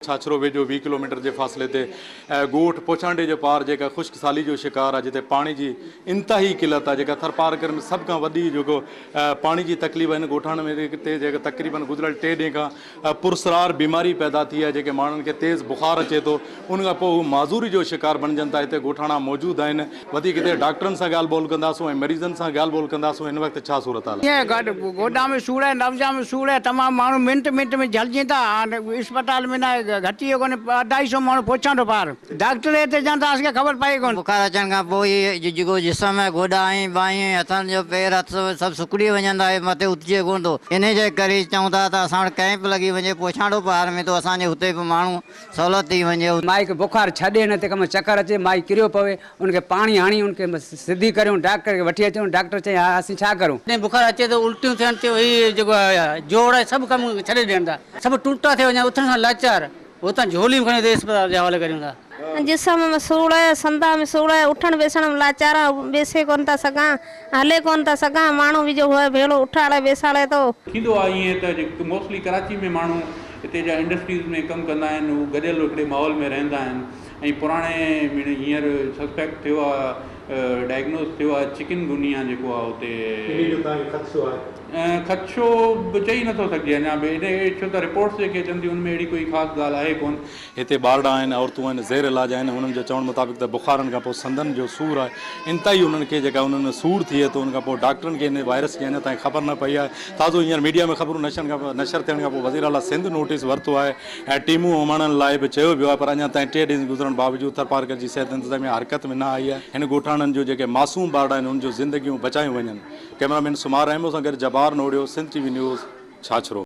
छाछरो वेझो 20 किलोमीटर के फासले ते गोठ पोचांडे जो पार जेका खुश्क साली जो शिकार है जिते पानी की इंतहाई किल्लत है जेका थर पार कर सब का वधी जो पानी की तकलीफ़ इन गोठान में ते जेका तकरीबन गुजरल 3 ॾींहं का पुरसरार बीमारी पैदा थी है जेके माण्हुनि खे तेज़ बुखार अचे तो उन खां पोइ माज़ूरी जो शिकार बणजनि था। हिते गोठाणा मौजूद आहिनि, वधीक हिते डॉक्टरनि सां ॻाल्हि ॿोल कंदासूं ऐं मरीज़नि सां ॻाल्हि ॿोल कंदासूं। हिन वक़्तु छा सूरत हाल आहे? गोडा में सूर है, नब्जा में सूर है, तमाम माण्हू मिंट मिंट में जलजी था। अस्पताल में ना घटी कोने 250 माण्हू पहुचां तो पार डॉक्टर हिते जान था असांखे ख़बर पए कोन। बुखार अचण खां पोइ जेको जिस्म है गोडा ऐं बाहीं हथनि जो पेर हथ सभु सुकड़ी वञनि था, मथे उथिजे कोन थो। इन जे करे चऊं था त असां वटि कैंप लॻी वञे पोछाड़ो पार में तो असांजे हुते बि माण्हू सहूलियत थी वञे। माई खे बुखार छॾे न तंहिंखां चकर अचे, माई किरियो पवे, उनखे पाणी हाणी उनखे सिधी करियूं, डॉक्टर खे वठी अचूं। डॉक्टर चई हा असीं छा करूं? बुखार अचे तो उल्टियूं थियनि थियूं, हीअ जेको जोड़ आहे सभु कमु छॾे ॾियनि था, सभु टूटा थी वञनि, उथण सां लाचार उतां झोलियूं खणी ते अस्पताल जे हवाले करियूं था। जिस्म में सूर है, संधा में सूर है, उठण बेसण में लाचार, बेसे कोन था सघां, हले कोन था सघां। माण्हू बि जो भेड़ो उठाड़े बेसाड़े तो थींदो आहे ईअं त मोस्टली कराची में माण्हू हिते जा इंडस्ट्रीज़ में कमु कंदा आहिनि, उहे गॾियल हिकिड़े माहौल में रहंदा आहिनि। ऐं पुराणे हींअर सस्पेक्ट थियो आहे, डायग्नोस थियो आहे चिकनगुनिया जेको आहे हुते ख़दशो बि चई नथो सघिजे अञा बि इन छो त रिपोर्ट्स जेके अचनि थियूं उनमें अहिड़ी कोई ख़ासि ॻाल्हि आहे कोन। हिते ॿारड़ा आहिनि, औरतूं आहिनि, ज़ेर इलाज आहिनि। हुननि जो चवण मुताबिक़ त बुखारनि खां पोइ संदनि जो सूर आहे, इंतहाई उन्हनि खे जेका उन्हनि में सूर थिए थो, उन खां पोइ डॉक्टरनि खे इन वायरस जी अञा ताईं ख़बर न पई आहे। ताज़ो हींअर मीडिया में ख़बरूं नशर थियण खां पोइ वज़ीर आला सिंध नोटिस वरितो आहे ऐं टीमूं हुमणनि लाइ बि चयो वियो आहे, पर अञा ताईं 3 ॾींहं गुज़रण बावजूद थरपारकर जी सिहत इंतज़ामिया हरकत में न आई आहे। हिन गोठाणनि जो जेके मासूम ॿार आहिनि उन जूं ज़िंदगियूं बचायूं वञनि। कैमरामैन सुमार अहमद सां गॾु जबार नोड़ियो, सिंध TV न्यूज़, छाछरो।